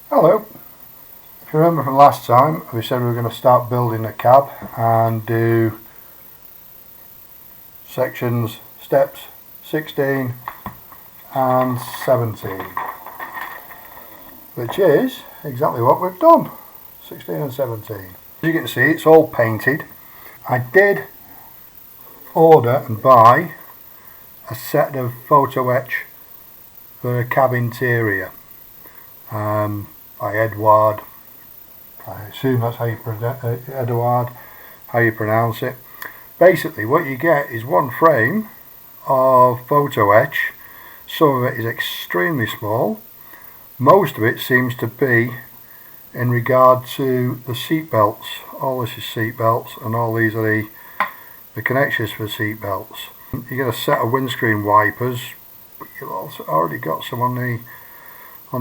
Hello. If you remember from last time, we said we were going to start building a cab and do sections, steps 16 and 17, which is exactly what we've done, 16 and 17. As you can see, it's all painted. I did order and buy a set of photo etch for a cab interior by Edward. I assume that's how you Edward, how you pronounce it. Basically, what you get is one frame of photo etch. Some of it is extremely small. Most of it seems to be in regard to the seat belts. All this is seat belts, and all these are the connections for seat belts. You get a set of windscreen wipers, but you've also already got some on the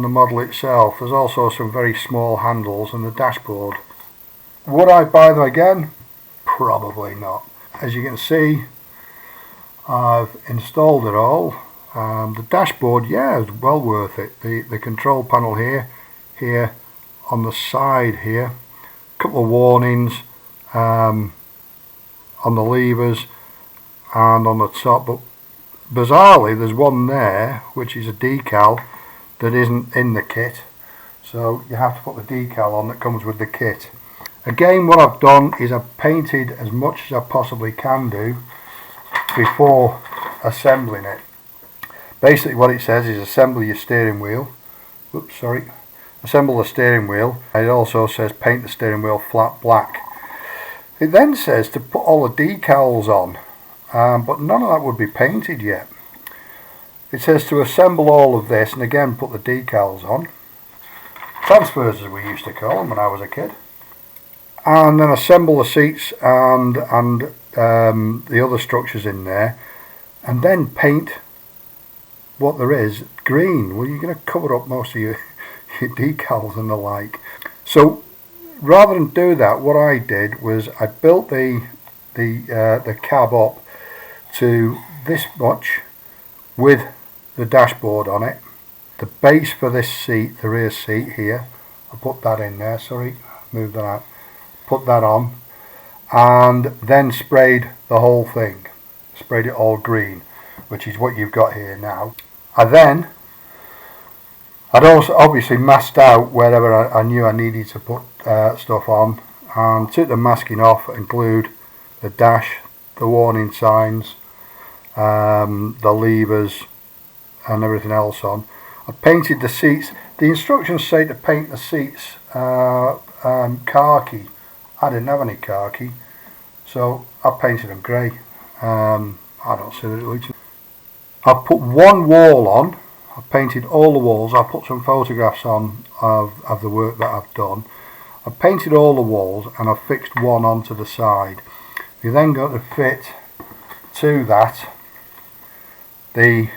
model itself. There's also some very small handles on the dashboard. Would I buy them again? Probably not. As you can see, I've installed it all. The dashboard, yeah, is well worth it. The control panel here on the side here, a couple of warnings on the levers and on the top, but bizarrely there's one there which is a decal that isn't in the kit, so you have to put the decal on that comes with the kit. Again, what I've done is I've painted as much as I possibly can do before assembling it. Basically what it says is assemble your steering wheel. Assemble the steering wheel. It also says paint the steering wheel flat black. It then says to put all the decals on, but none of that would be painted yet. It says to assemble all of this and again put the decals on. Transfers, as we used to call them when I was a kid. And then assemble the seats and the other structures in there, and then paint what there is green. Well, you're going to cover up most of your decals and the like. So rather than do that, what I did was I built the cab up to this much with the dashboard on it. The base for this seat, the rear seat here, I put that in there, sorry, move that out, put that on, and then sprayed the whole thing, sprayed it all green, which is what you've got here now. I'd also obviously masked out wherever I knew I needed to put stuff on, and took the masking off and glued the dash, the warning signs, the levers and everything else on. I painted the seats. The instructions say to paint the seats khaki. I didn't have any khaki, so I painted them grey. I don't see that it looks. I've put one wall on. I've painted all the walls. I've put some photographs on of the work that I've done. I've painted all the walls and I've fixed one onto the side. You then got to fit to that the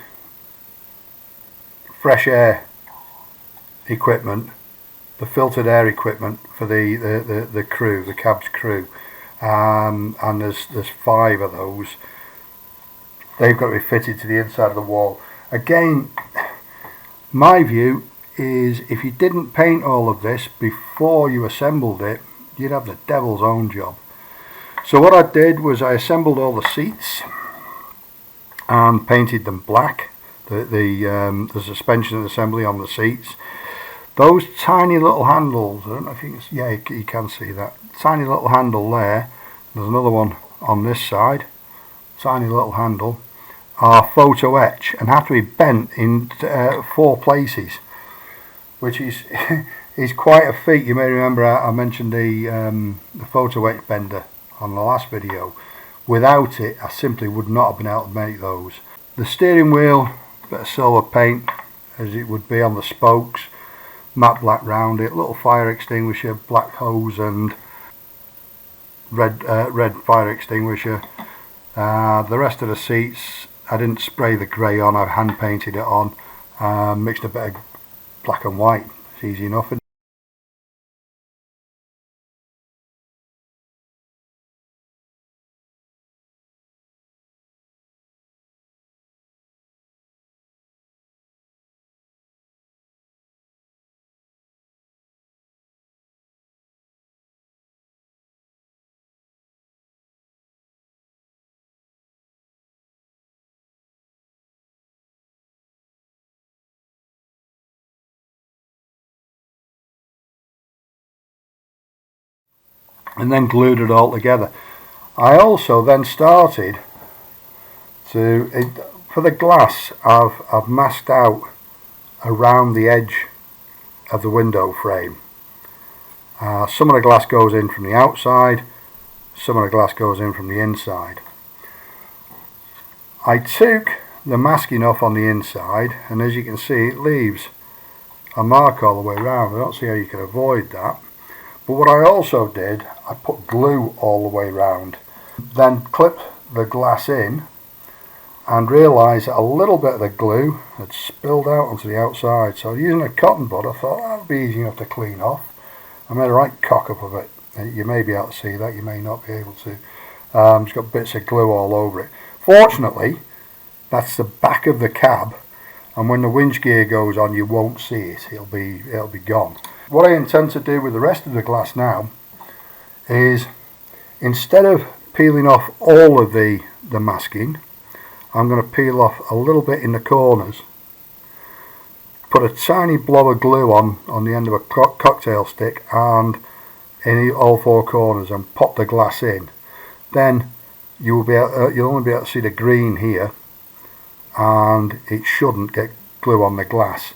fresh air equipment, the filtered air equipment for the crew, the cab's crew, and there's 5 of those. They've got to be fitted to the inside of the wall. Again, my view is if you didn't paint all of this before you assembled it, you'd have the devil's own job. So what I did was I assembled all the seats and painted them black. The suspension assembly on the seats. Those tiny little handles, I don't know if you can, yeah, you can see that. Tiny little handle there. There's another one on this side. Tiny little handle. Are photo etch and have to be bent in 4 places, which is is quite a feat. You may remember I mentioned the photo etch bender on the last video. Without it, I simply would not have been able to make those. The steering wheel, bit of silver paint as it would be on the spokes, matte black round it, little fire extinguisher, black hose and red fire extinguisher. The rest of the seats I didn't spray the grey on, I hand painted it on, mixed a bit of black and white, it's easy enough. and then glued it all together. I also then started to, for the glass, I've masked out around the edge of the window frame. Some of the glass goes in from the outside, some of the glass goes in from the inside. I took the masking off on the inside, and as you can see, it leaves a mark all the way around. I don't see how you can avoid that. But what I also did, I put glue all the way around, then clipped the glass in, and realised that a little bit of the glue had spilled out onto the outside. So using a cotton bud, I thought that would be easy enough to clean off. I made a right cock up of it. You may be able to see that, you may not be able to. It's got bits of glue all over it. Fortunately, that's the back of the cab, and when the winch gear goes on, you won't see it. It'll be gone. What I intend to do with the rest of the glass now is, instead of peeling off all of the masking, I'm going to peel off a little bit in the corners, put a tiny blob of glue on the end of a cocktail stick and in all four corners, and pop the glass in. Then you'll only be able to see the green here, and it shouldn't get glue on the glass.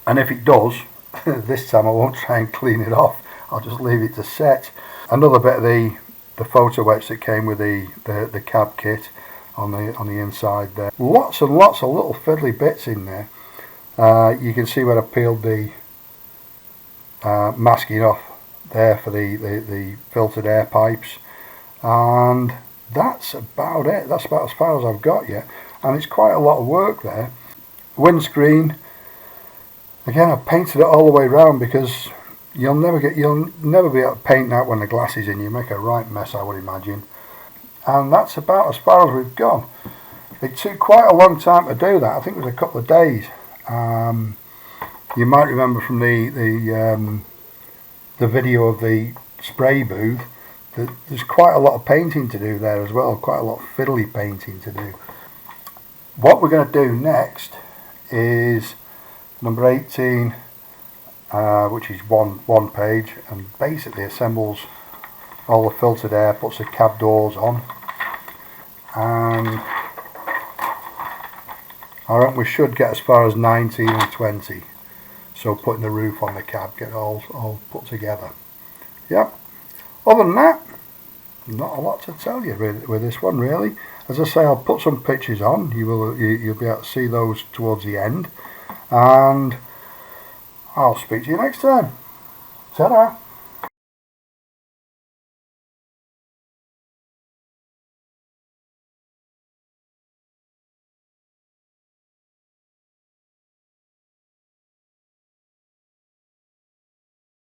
And if it does, this time I won't try and clean it off. I'll just leave it to set. Another bit of the photo etch that came with the cab kit on the inside there. Lots and lots of little fiddly bits in there. You can see where I peeled the masking off there for the filtered air pipes, and that's about it. That's about as far as I've got yet, and it's quite a lot of work there. Windscreen, again, I've painted it all the way around because you'll never be able to paint that when the glass is in. You make a right mess, I would imagine. And that's about as far as we've gone. It took quite a long time to do that. I think it was a couple of days. You might remember from the video of the spray booth that there's quite a lot of painting to do there as well, quite a lot of fiddly painting to do. What we're going to do next is number 18, which is one page, and basically assembles all the filtered air, puts the cab doors on, and I reckon we should get as far as 19 and 20. So putting the roof on the cab, get it all put together. Yep. Other than that, not a lot to tell you with this one really. As I say, I'll put some pictures on. You'll be able to see those towards the end, and I'll speak to you next time. Ta-da.